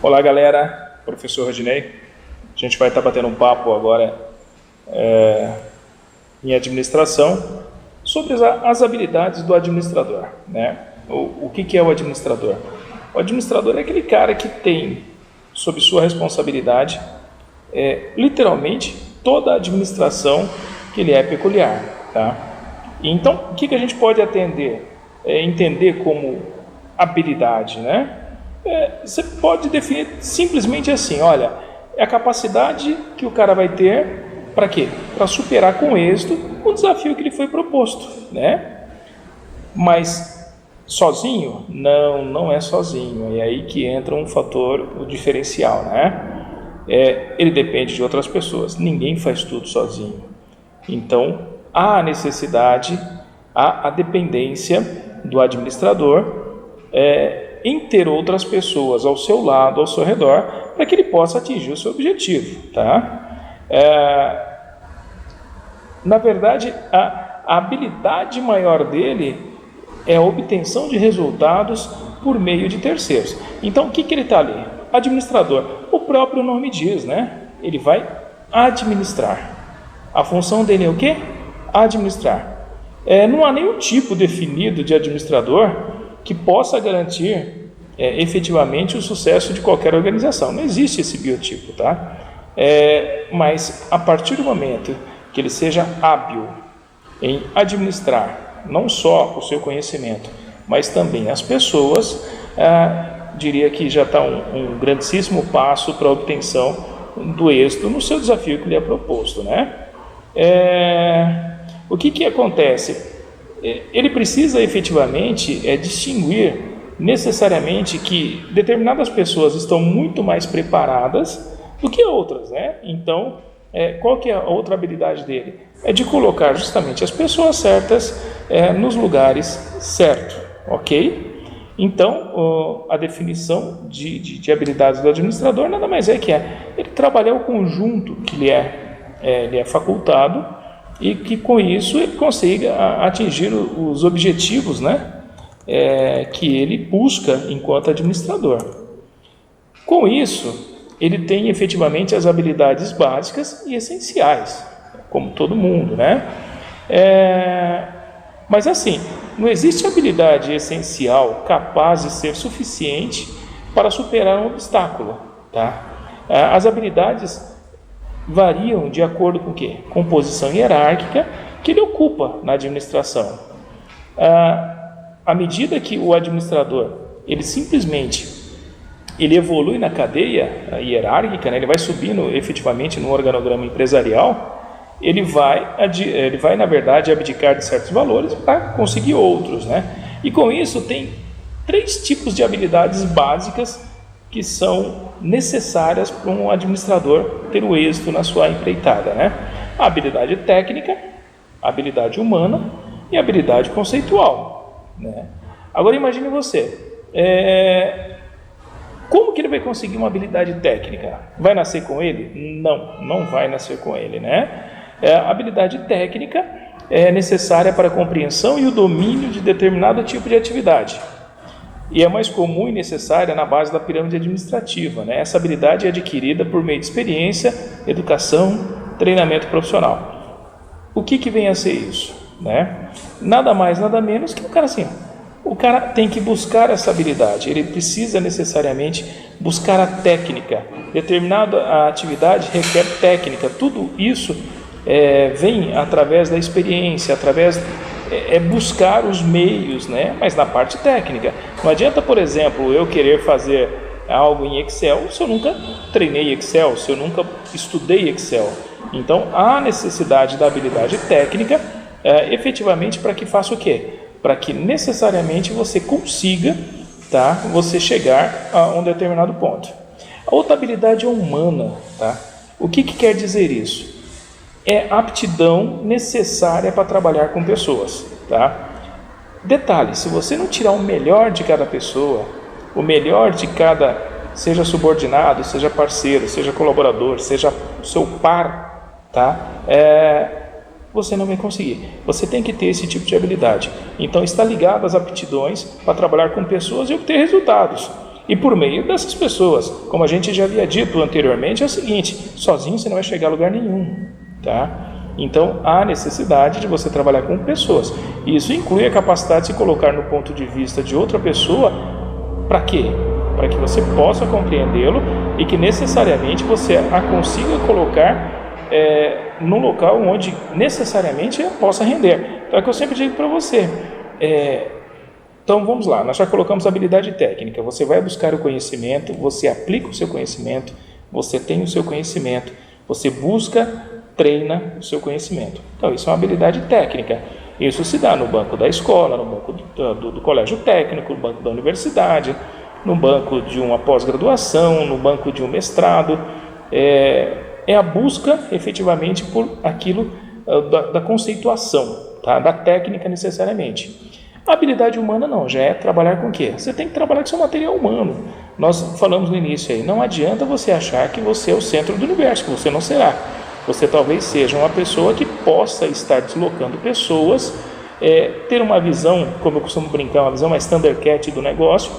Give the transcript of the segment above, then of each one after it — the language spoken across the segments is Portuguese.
Olá galera, professor Rodinei. A gente vai estar batendo um papo agora em administração sobre as habilidades do administrador, né? O que é o administrador? O administrador é aquele cara que tem sob sua responsabilidade literalmente toda a administração que lhe é peculiar, tá? Então, o que a gente pode entender como habilidade, né? Você pode definir simplesmente assim, olha, é a capacidade que o cara vai ter para quê? Para superar com êxito o desafio que lhe foi proposto, né? Mas sozinho? Não é sozinho. É aí que entra um fator, o diferencial, né? Ele depende de outras pessoas. Ninguém faz tudo sozinho. Então, há a necessidade, há a dependência do administrador em ter outras pessoas ao seu lado, ao seu redor, para que ele possa atingir o seu objetivo, tá? Na verdade, a habilidade maior dele é a obtenção de resultados por meio de terceiros. Então, o que ele está ali? Administrador. O próprio nome diz, né? Ele vai administrar. A função dele é o quê? Administrar. Não há nenhum tipo definido de administrador que possa garantir efetivamente o sucesso de qualquer organização. Não existe esse biotipo, tá? Mas a partir do momento que ele seja hábil em administrar não só o seu conhecimento, mas também as pessoas, diria que já está um grandíssimo passo para a obtenção do êxito no seu desafio que lhe é proposto, né? O que acontece? Ele precisa efetivamente distinguir necessariamente que determinadas pessoas estão muito mais preparadas do que outras, né? Então, qual que é a outra habilidade dele? É de colocar justamente as pessoas certas nos lugares certos, ok? Então, a definição de habilidades do administrador nada mais é que ele trabalhar o conjunto que lhe é facultado e que com isso ele consiga atingir os objetivos, né, que ele busca enquanto administrador. Com isso, ele tem efetivamente as habilidades básicas e essenciais, como todo mundo, né? Mas assim, não existe habilidade essencial capaz de ser suficiente para superar um obstáculo, tá? As habilidades variam de acordo com o quê? Com posição hierárquica que ele ocupa na administração. À medida que o administrador ele evolui na cadeia hierárquica, né? Ele vai subindo efetivamente no organograma empresarial, ele vai na verdade abdicar de certos valores para conseguir outros, né? E com isso tem 3 tipos de habilidades básicas que são necessárias para um administrador ter o êxito na sua empreitada, né? A habilidade técnica, a habilidade humana e a habilidade conceitual, né? Agora imagine você, como que ele vai conseguir uma habilidade técnica? Vai nascer com ele? Não vai nascer com ele, né? A habilidade técnica é necessária para a compreensão e o domínio de determinado tipo de atividade. E é mais comum e necessária na base da pirâmide administrativa, né? Essa habilidade é adquirida por meio de experiência, educação, treinamento profissional. O que vem a ser isso, né? Nada mais, nada menos que o cara tem que buscar essa habilidade, ele precisa necessariamente buscar a técnica. Determinada atividade requer técnica, tudo isso vem através da experiência, buscar os meios, né? Mas na parte técnica. Não adianta, por exemplo, eu querer fazer algo em Excel se eu nunca treinei Excel, se eu nunca estudei Excel. Então, há necessidade da habilidade técnica efetivamente para que faça o quê? Para que necessariamente você consiga, tá? Você chegar a um determinado ponto. A outra habilidade é humana, tá? O que quer dizer isso? É aptidão necessária para trabalhar com pessoas, tá? Detalhe, se você não tirar o melhor de cada pessoa, o melhor de cada, seja subordinado, seja parceiro, seja colaborador, seja seu par, tá? Você não vai conseguir. Você tem que ter esse tipo de habilidade. Então, está ligado às aptidões para trabalhar com pessoas e obter resultados. E por meio dessas pessoas, como a gente já havia dito anteriormente, é o seguinte: sozinho você não vai chegar a lugar nenhum, tá? Então, há necessidade de você trabalhar com pessoas. Isso inclui a capacidade de se colocar no ponto de vista de outra pessoa. Para quê? Para que você possa compreendê-lo e que necessariamente você a consiga colocar num local onde necessariamente possa render. Então, é o que eu sempre digo para você. Então, vamos lá. Nós já colocamos habilidade técnica. Você vai buscar o conhecimento, você aplica o seu conhecimento, você tem o seu conhecimento, você busca, treina o seu conhecimento. Então, isso é uma habilidade técnica. Isso se dá no banco da escola, no banco do colégio técnico, no banco da universidade, no banco de uma pós-graduação, no banco de um mestrado. É a busca, efetivamente, por aquilo da conceituação, tá? Da técnica necessariamente. A habilidade humana não, já é trabalhar com o quê? Você tem que trabalhar com seu material humano. Nós falamos no início aí, não adianta você achar que você é o centro do universo, que você não será. Você talvez seja uma pessoa que possa estar deslocando pessoas, ter uma visão, como eu costumo brincar, uma visão mais Thundercat do negócio,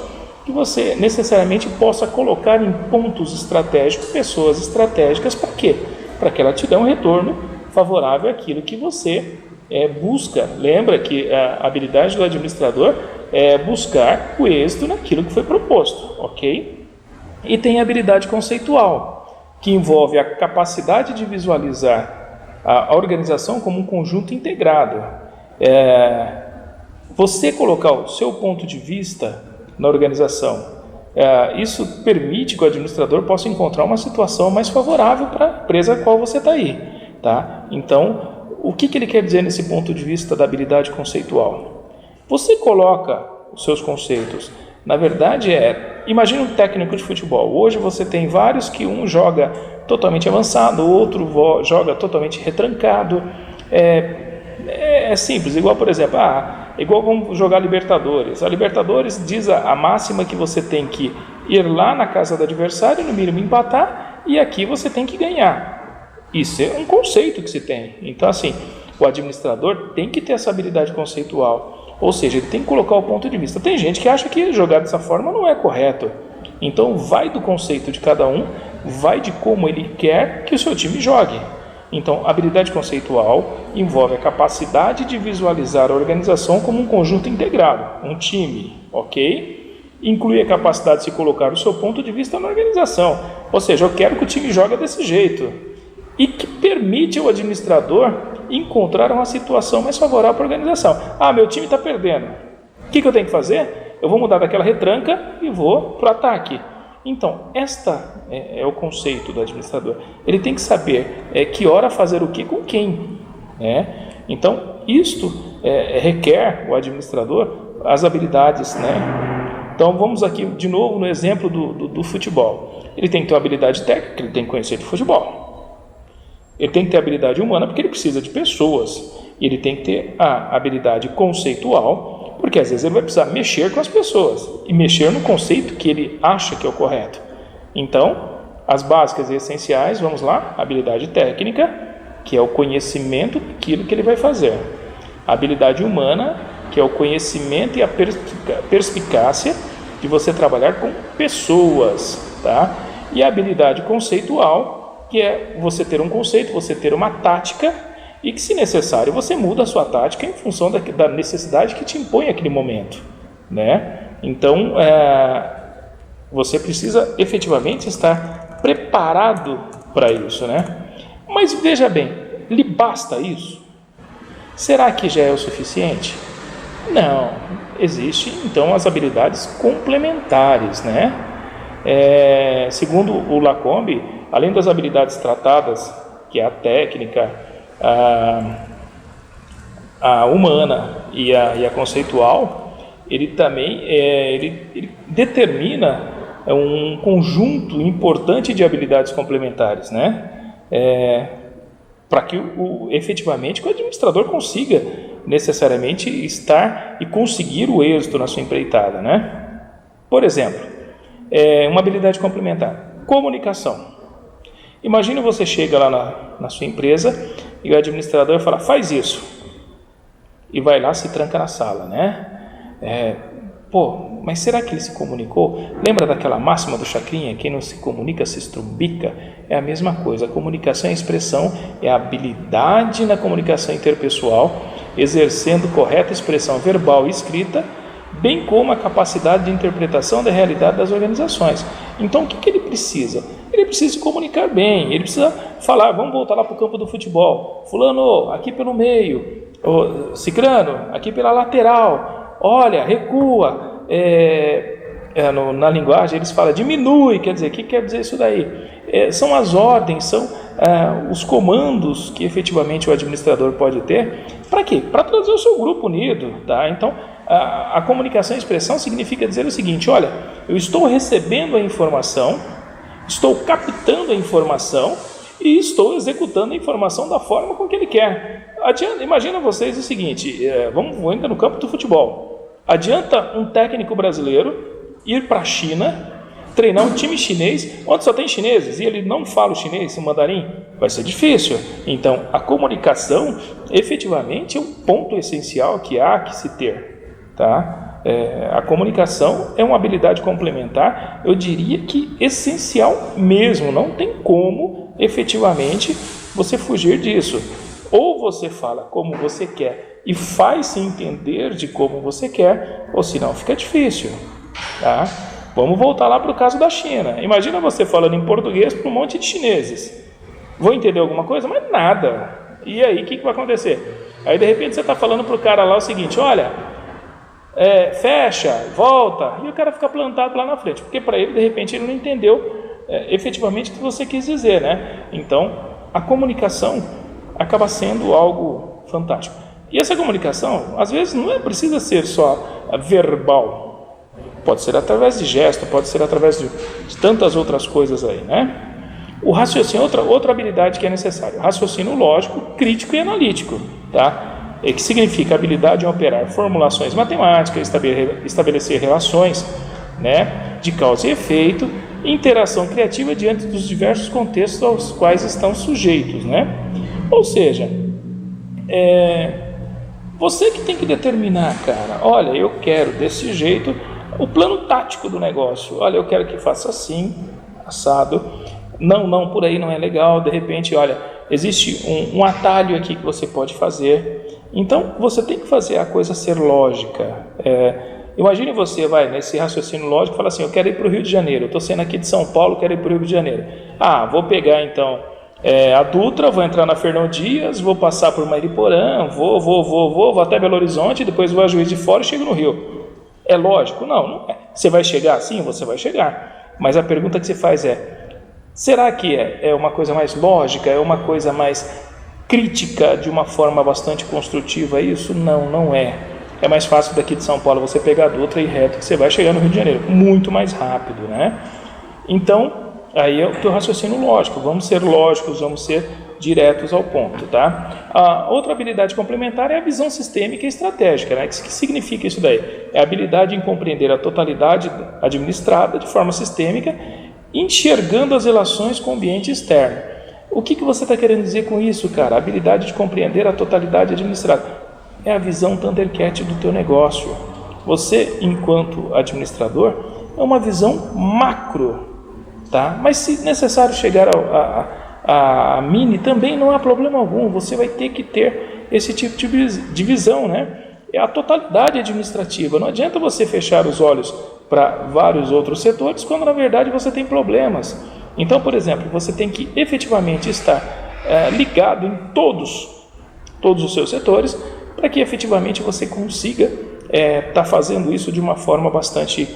que você necessariamente possa colocar em pontos estratégicos, pessoas estratégicas, para quê? Para que ela te dê um retorno favorável àquilo que você busca. Lembra que a habilidade do administrador é buscar o êxito naquilo que foi proposto, ok? E tem a habilidade conceitual, que envolve a capacidade de visualizar a organização como um conjunto integrado. Você colocar o seu ponto de vista na organização, isso permite que o administrador possa encontrar uma situação mais favorável para a empresa a qual você está aí, tá? Então, o que ele quer dizer nesse ponto de vista da habilidade conceitual? Você coloca os seus conceitos. Na verdade, imagine um técnico de futebol. Hoje você tem vários que um joga totalmente avançado, o outro joga totalmente retrancado. É simples, igual, por exemplo, igual vamos jogar Libertadores. A Libertadores diz a máxima que você tem que ir lá na casa do adversário, no mínimo empatar, e aqui você tem que ganhar. Isso é um conceito que se tem. Então, assim, o administrador tem que ter essa habilidade conceitual. Ou seja, ele tem que colocar o ponto de vista. Tem gente que acha que jogar dessa forma não é correto. Então, vai do conceito de cada um, vai de como ele quer que o seu time jogue. Então, a habilidade conceitual envolve a capacidade de visualizar a organização como um conjunto integrado, um time, ok? Inclui a capacidade de se colocar o seu ponto de vista na organização. Ou seja, eu quero que o time jogue desse jeito. E que permite ao administrador encontrar uma situação mais favorável para a organização. Meu time está perdendo. O que eu tenho que fazer? Eu vou mudar daquela retranca e vou para o ataque. Então, esta é o conceito do administrador. Ele tem que saber que hora fazer o que com quem. Né? Então, isto requer o administrador as habilidades. Né? Então, vamos aqui de novo no exemplo do futebol. Ele tem que ter uma habilidade técnica, ele tem que conhecer de futebol. Ele tem que ter habilidade humana porque ele precisa de pessoas. E ele tem que ter a habilidade conceitual, porque às vezes ele vai precisar mexer com as pessoas e mexer no conceito que ele acha que é o correto. Então, as básicas e essenciais, vamos lá, habilidade técnica, que é o conhecimento daquilo que ele vai fazer. A habilidade humana, que é o conhecimento e a perspicácia de você trabalhar com pessoas, tá? E a habilidade conceitual, que é você ter um conceito, você ter uma tática e que, se necessário, você muda a sua tática em função da necessidade que te impõe aquele momento, né? Então, você precisa efetivamente estar preparado para isso, né? Mas veja bem, lhe basta isso? Será que já é o suficiente? Não, existe então as habilidades complementares, né? Segundo o Lacombe, além das habilidades tratadas, que é a técnica, a humana e a conceitual, ele também ele determina um conjunto importante de habilidades complementares, né? Para que efetivamente o administrador consiga necessariamente estar e conseguir o êxito na sua empreitada, né? Por exemplo, uma habilidade complementar, comunicação. Imagina você chega lá na sua empresa e o administrador fala, faz isso. E vai lá, se tranca na sala, né? Pô, mas será que ele se comunicou? Lembra daquela máxima do Chacrinha? Quem não se comunica se estrubica? É a mesma coisa. A comunicação e a expressão é a habilidade na comunicação interpessoal, exercendo correta expressão verbal e escrita, bem como a capacidade de interpretação da realidade das organizações. Então, o que ele precisa? Ele precisa se comunicar bem, ele precisa falar, vamos voltar lá para o campo do futebol. Fulano, aqui pelo meio. Cicrano, aqui pela lateral. Olha, recua. Na linguagem eles falam diminui, quer dizer, o que quer dizer isso daí? São as ordens, são os comandos que efetivamente o administrador pode ter. Para quê? Para trazer o seu grupo unido, tá? Então, a comunicação e expressão significa dizer o seguinte: olha, eu estou recebendo a informação, estou captando a informação e estou executando a informação da forma com que ele quer. Imagina vocês o seguinte, vamos ainda no campo do futebol. Adianta um técnico brasileiro ir para a China, treinar um time chinês, onde só tem chineses, e ele não fala o chinês, o mandarim? Vai ser difícil. Então, a comunicação, efetivamente, é um ponto essencial que há que se ter. Tá? A comunicação é uma habilidade complementar, eu diria que essencial mesmo, não tem como, efetivamente, você fugir disso. Ou você fala como você quer e faz-se entender de como você quer, ou senão fica difícil. Tá? Vamos voltar lá para o caso da China. Imagina você falando em português para um monte de chineses. Vou entender alguma coisa? Mas nada. E aí, o que vai acontecer? Aí, de repente, você está falando para o cara lá o seguinte: olha, fecha, volta. E o cara fica plantado lá na frente. Porque para ele, de repente, ele não entendeu efetivamente o que você quis dizer, né? Então, a comunicação acaba sendo algo fantástico. E essa comunicação, às vezes, não precisa ser só verbal. Pode ser através de gesto, pode ser através de tantas outras coisas aí, né? O raciocínio, outra habilidade que é necessária, raciocínio lógico, crítico e analítico, tá? Que significa a habilidade em operar formulações matemáticas, estabelecer relações, né, de causa e efeito, interação criativa diante dos diversos contextos aos quais estão sujeitos, né? Ou seja, você que tem que determinar, cara, olha, eu quero desse jeito, o plano tático do negócio, olha, eu quero que faça assim, assado, não, por aí não é legal, de repente, olha, existe um atalho aqui que você pode fazer, então você tem que fazer a coisa ser lógica. Imagine você, nesse raciocínio lógico, fala assim: eu quero ir para o Rio de Janeiro, eu estou saindo aqui de São Paulo, quero ir para o Rio de Janeiro. Vou pegar então a Dutra, vou entrar na Fernão Dias, vou passar por Mariporã, vou até Belo Horizonte, depois vou a Juiz de Fora e chego no Rio. É lógico? Não é. Você vai chegar? Sim, você vai chegar. Mas a pergunta que você faz será que é uma coisa mais lógica, é uma coisa mais crítica, de uma forma bastante construtiva isso? Não é. É mais fácil daqui de São Paulo você pegar a Dutra e ir reto, que você vai chegar no Rio de Janeiro, muito mais rápido, né? Então, aí é o teu raciocínio lógico, vamos ser lógicos, vamos ser diretos ao ponto, tá? A outra habilidade complementar é a visão sistêmica e estratégica, né? O que significa isso daí? É a habilidade em compreender a totalidade administrada de forma sistêmica, enxergando as relações com o ambiente externo. O que você está querendo dizer com isso, cara? A habilidade de compreender a totalidade administrada. É a visão Thundercat do teu negócio. Você, enquanto administrador, é uma visão macro, tá? Mas se necessário chegar a mini, também não há problema algum. Você vai ter que ter esse tipo de visão, né? É a totalidade administrativa. Não adianta você fechar os olhos para vários outros setores, quando na verdade você tem problemas. Então, por exemplo, você tem que efetivamente estar ligado em todos os seus setores, para que efetivamente você consiga estar fazendo isso de uma forma bastante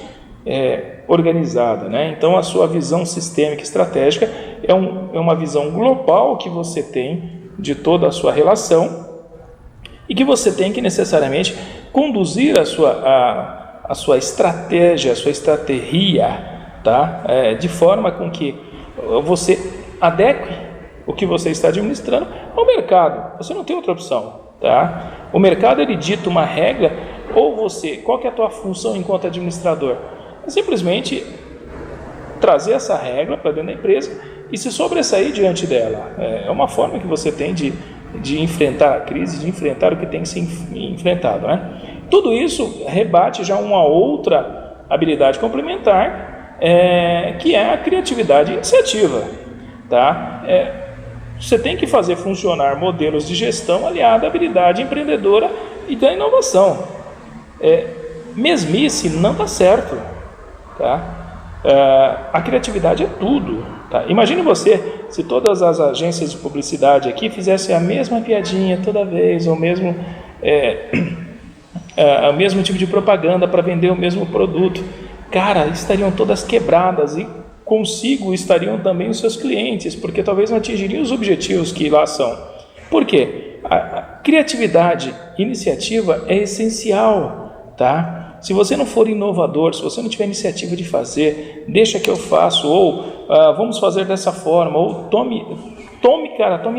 organizada, né? Então, a sua visão sistêmica estratégica é uma visão global que você tem de toda a sua relação e que você tem que necessariamente conduzir a sua estratégia, a sua estratégia, tá? De forma com que você adeque o que você está administrando ao mercado. Você não tem outra opção, tá? O mercado, ele dita uma regra, ou qual que é a tua função enquanto administrador? É simplesmente trazer essa regra para dentro da empresa e se sobressair diante dela. É uma forma que você tem de enfrentar a crise, de enfrentar o que tem que ser enfrentado, né? Tudo isso rebate já uma outra habilidade complementar, que é a criatividade e iniciativa, tá? Você tem que fazer funcionar modelos de gestão aliado à habilidade empreendedora e da inovação. Mesmice não dá certo, tá? A criatividade é tudo, tá? Imagine você, se todas as agências de publicidade aqui fizessem a mesma piadinha toda vez, ou mesmo o mesmo tipo de propaganda para vender o mesmo produto. Cara, estariam todas quebradas e consigo estariam também os seus clientes, porque talvez não atingiriam os objetivos que lá são. Por quê? A criatividade, iniciativa é essencial, tá? Se você não for inovador, se você não tiver iniciativa de fazer, deixa que eu faço, ou vamos fazer dessa forma, ou tome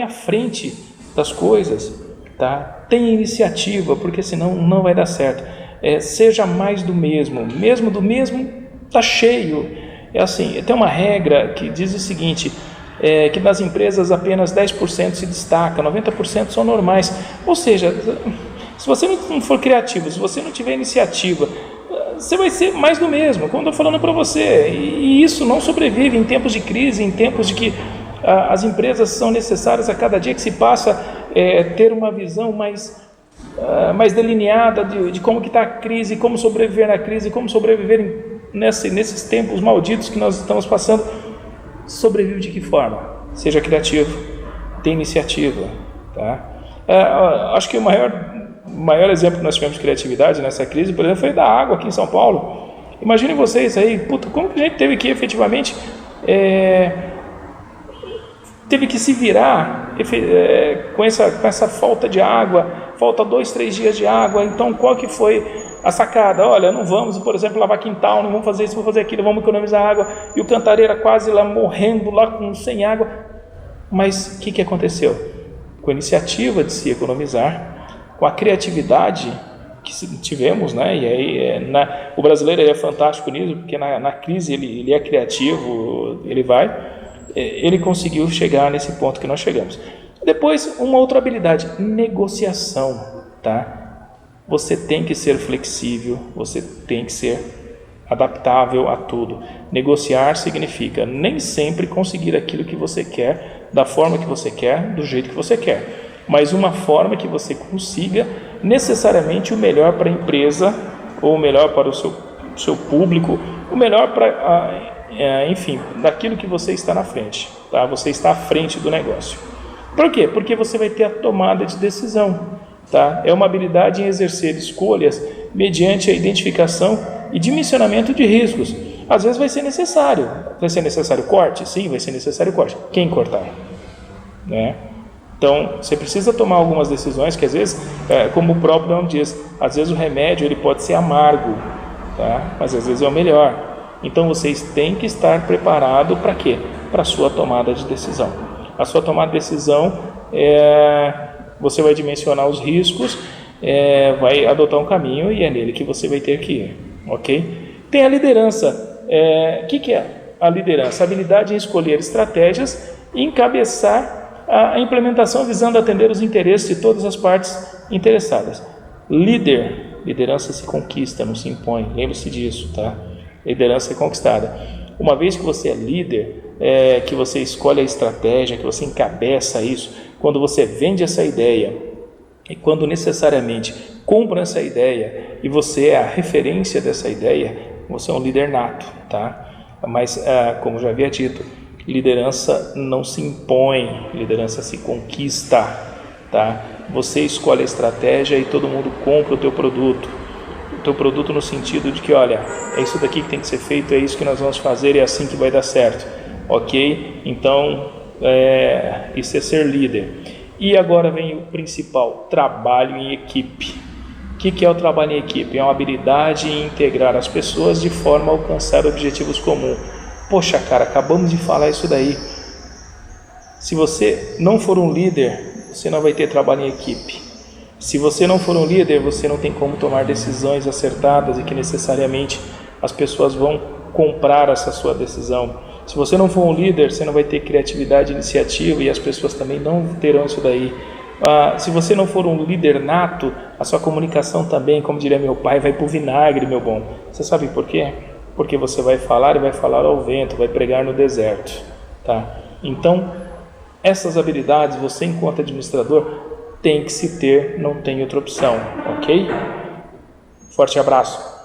à frente das coisas, tá? Tenha iniciativa, porque senão não vai dar certo. Seja mais do mesmo tá cheio. Assim, tem uma regra que diz o seguinte, que nas empresas apenas 10% se destaca, 90% são normais. Ou seja, se você não for criativo, se você não tiver iniciativa, você vai ser mais do mesmo, como eu estou falando para você. E isso não sobrevive em tempos de crise, em tempos de que as empresas são necessárias a cada dia que se passa ter uma visão mais delineada de como que está a crise, como sobreviver na crise, como sobreviver nesses tempos malditos que nós estamos passando. Sobrevive de que forma? Seja criativo, tenha iniciativa, tá? Acho que o maior exemplo que nós tivemos de criatividade nessa crise, por exemplo, foi da água aqui em São Paulo. Imaginem vocês aí, como que a gente teve que efetivamente teve que se virar com essa falta de água, falta 2-3 dias de água. Então qual que foi a sacada? Olha, não vamos, por exemplo, lavar quintal, não vamos fazer isso, vamos fazer aquilo, vamos economizar água. E o Cantareira quase lá morrendo lá sem água. Mas o que aconteceu? Com a iniciativa de se economizar, com a criatividade que tivemos, né? E aí o brasileiro é fantástico nisso, porque na crise ele é criativo, ele conseguiu chegar nesse ponto que nós chegamos. Depois, uma outra habilidade, negociação, tá? Você tem que ser flexível, você tem que ser adaptável a tudo. Negociar significa nem sempre conseguir aquilo que você quer, da forma que você quer, do jeito que você quer, mas uma forma que você consiga necessariamente o melhor para a empresa, ou o melhor para o seu público, o melhor para, enfim, daquilo que você está na frente, tá? Você está à frente do negócio. Por quê? Porque você vai ter a tomada de decisão. Tá? É uma habilidade em exercer escolhas mediante a identificação e dimensionamento de riscos. Às vezes vai ser necessário corte? Sim, vai ser necessário corte. Quem cortar? Né? Então, você precisa tomar algumas decisões que às vezes, como o próprio nome diz, às vezes o remédio ele pode ser amargo, tá? Mas às vezes é o melhor. Então, vocês têm que estar preparados para quê? Para a sua tomada de decisão. A sua tomada de decisão você vai dimensionar os riscos, vai adotar um caminho e é nele que você vai ter que ir, ok? Tem a liderança. O que é a liderança? A habilidade em escolher estratégias e encabeçar a implementação visando atender os interesses de todas as partes interessadas. Liderança se conquista, não se impõe, lembre-se disso, tá? Liderança é conquistada. Uma vez que você é líder, que você escolhe a estratégia, que você encabeça isso, quando você vende essa ideia e quando necessariamente compra essa ideia e você é a referência dessa ideia, você é um líder nato, tá? Mas, como já havia dito, liderança não se impõe, liderança se conquista, tá? Você escolhe a estratégia e todo mundo compra o teu produto. O teu produto no sentido de que, olha, é isso daqui que tem que ser feito, é isso que nós vamos fazer, é assim que vai dar certo, ok? Então, isso é ser líder. E agora vem o principal, trabalho em equipe. O que é o trabalho em equipe? É uma habilidade em integrar as pessoas de forma a alcançar objetivos comuns. Poxa, cara, acabamos de falar isso daí. Se você não for um líder, você não vai ter trabalho em equipe. Se você não for um líder, você não tem como tomar decisões acertadas e que necessariamente as pessoas vão comprar essa sua decisão. Se você não for um líder, você não vai ter criatividade e iniciativa e as pessoas também não terão isso daí. Se você não for um líder nato, A sua comunicação também, como diria meu pai, vai para o vinagre, meu bom. Você sabe por quê? Porque você vai falar e vai falar ao vento, vai pregar no deserto, tá? Então, essas habilidades você, enquanto administrador, tem que se ter, não tem outra opção, ok? Forte abraço.